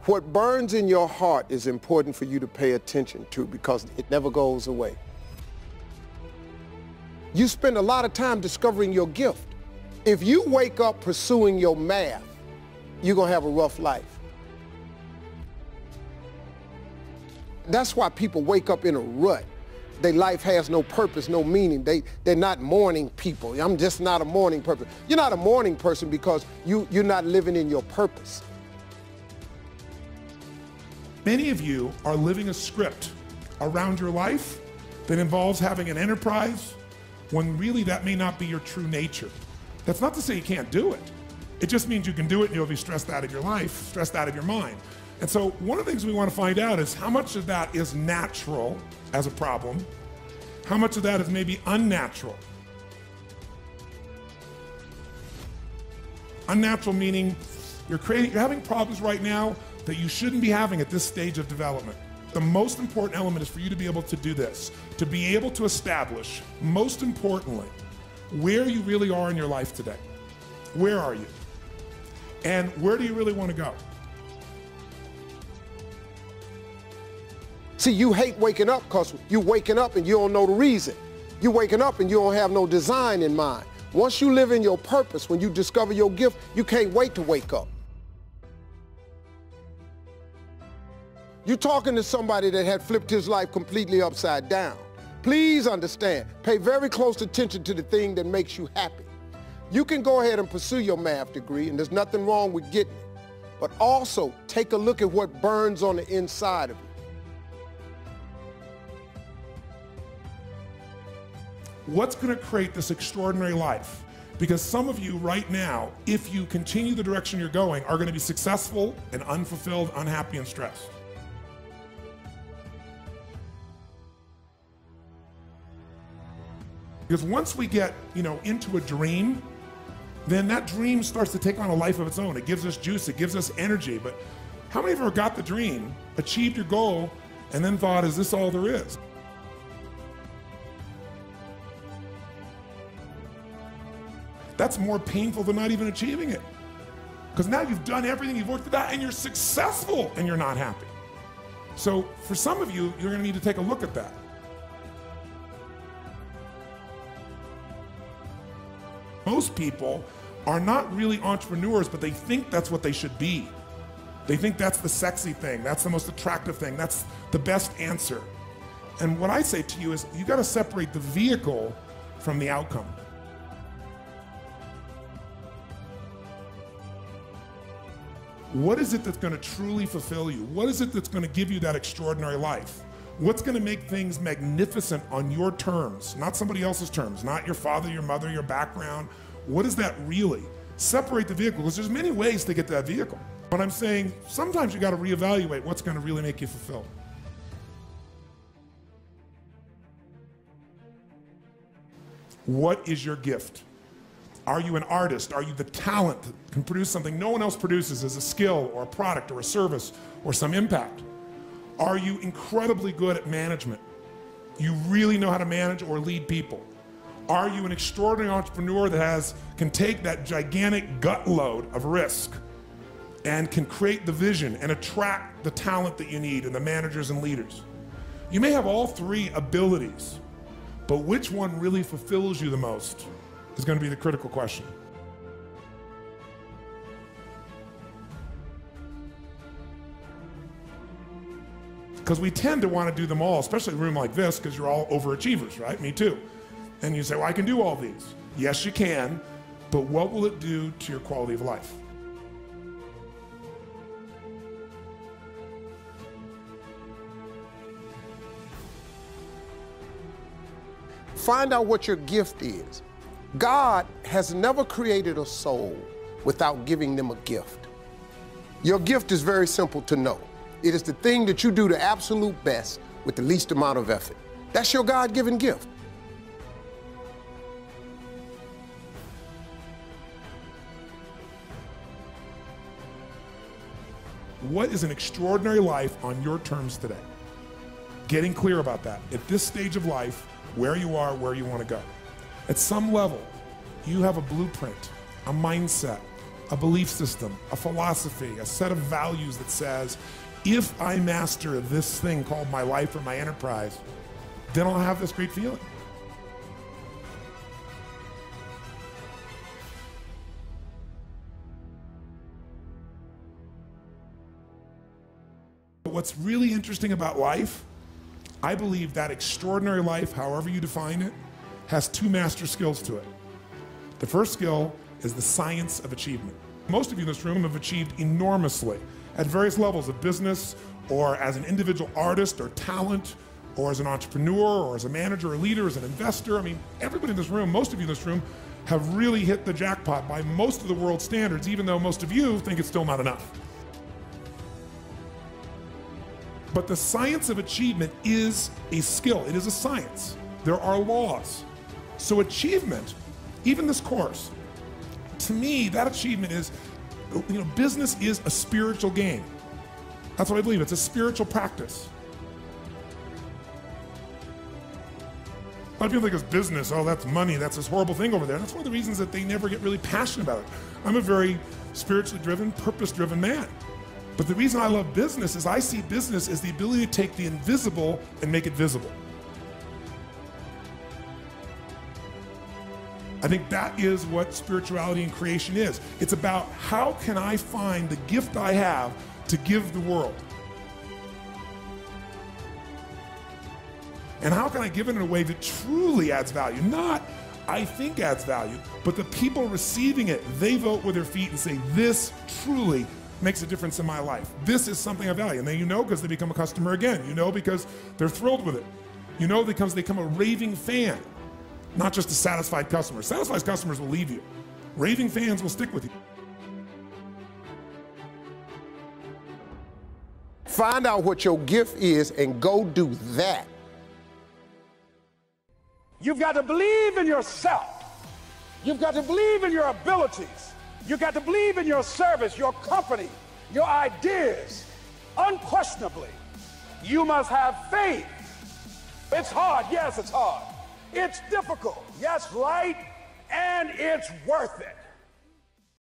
What burns in your heart is important for you to pay attention to because it never goes away. You spend a lot of time discovering your gift. If you wake up pursuing your math, you're going to have a rough life. That's why people wake up in a rut. Their life has no purpose, no meaning. They're not morning people. I'm just not a morning person. You're not a morning person because you're not living in your purpose. Many of you are living a script around your life that involves having an enterprise when really that may not be your true nature. That's not to say you can't do it. It just means you can do it and you'll be stressed out of your life, stressed out of your mind. And so one of the things we want to find out is how much of that is natural as a problem, how much of that is maybe unnatural. Unnatural meaning you're having problems right now that you shouldn't be having at this stage of development. The most important element is for you to be able to do this, to be able to establish, most importantly, where you really are in your life today. Where are you? And where do you really want to go? See, you hate waking up because you're waking up and you don't know the reason. You're waking up and you don't have no design in mind. Once you live in your purpose, when you discover your gift, you can't wait to wake up. You're talking to somebody that had flipped his life completely upside down. Please understand, pay very close attention to the thing that makes you happy. You can go ahead and pursue your math degree, and there's nothing wrong with getting it. But also, take a look at what burns on the inside of you. What's going to create this extraordinary life? Because some of you right now, if you continue the direction you're going, are going to be successful and unfulfilled, unhappy, and stressed. Because once we get, into a dream, then that dream starts to take on a life of its own. It gives us juice, it gives us energy. But how many of you got the dream, achieved your goal, and then thought, is this all there is? That's more painful than not even achieving it. Because now you've done everything, you've worked it out, and you're successful, and you're not happy. So for some of you, you're going to need to take a look at that. Most people are not really entrepreneurs, but they think that's what they should be. They think that's the sexy thing, that's the most attractive thing, that's the best answer. And what I say to you is, you got to separate the vehicle from the outcome. What is it that's going to truly fulfill you? What is it that's going to give you that extraordinary life? What's going to make things magnificent on your terms, not somebody else's terms, not your father, your mother, your background? What is that really? Separate the vehicle, because there's many ways to get to that vehicle. But I'm saying sometimes you got to reevaluate what's going to really make you fulfilled. What is your gift? Are you an artist? Are you the talent that can produce something no one else produces as a skill or a product or a service or some impact? Are you incredibly good at management? You really know how to manage or lead people? Are you an extraordinary entrepreneur that can take that gigantic gut load of risk and can create the vision and attract the talent that you need and the managers and leaders? You may have all three abilities, but which one really fulfills you the most is going to be the critical question. Because we tend to want to do them all, especially in a room like this, because you're all overachievers, right? Me too. And you say, well, I can do all these. Yes, you can, but what will it do to your quality of life? Find out what your gift is. God has never created a soul without giving them a gift. Your gift is very simple to know. It is the thing that you do the absolute best with the least amount of effort. That's your God-given gift. What is an extraordinary life on your terms today? Getting clear about that. At this stage of life, where you are, where you want to go. At some level, you have a blueprint, a mindset, a belief system, a philosophy, a set of values that says, if I master this thing called my life or my enterprise, then I'll have this great feeling. What's really interesting about life, I believe that extraordinary life, however you define it, has two master skills to it. The first skill is the science of achievement. Most of you in this room have achieved enormously at various levels of business, or as an individual artist or talent, or as an entrepreneur, or as a manager or leader, as an investor. I mean, everybody in this room, most of you in this room, have really hit the jackpot by most of the world's standards, even though most of you think it's still not enough. But the science of achievement is a skill. It is a science. There are laws. So achievement, even this course, to me, that achievement is, business is a spiritual game. That's what I believe. It's a spiritual practice. A lot of people think it's business. Oh, that's money. That's this horrible thing over there. That's one of the reasons that they never get really passionate about it. I'm a very spiritually driven, purpose-driven man. But the reason I love business is I see business as the ability to take the invisible and make it visible. I think that is what spirituality and creation is. It's about how can I find the gift I have to give the world? And how can I give it in a way that truly adds value? Not, I think adds value, but the people receiving it, they vote with their feet and say, this truly makes a difference in my life. This is something I value. And then because they become a customer again. Because they're thrilled with it. Because they become a raving fan, not just a satisfied customer. Satisfied customers will leave you. Raving fans will stick with you. Find out what your gift is and go do that. You've got to believe in yourself. You've got to believe in your abilities. You've got to believe in your service, your company, your ideas. Unquestionably, you must have faith. It's hard. Yes, it's hard. It's difficult. Yes, right. And it's worth it.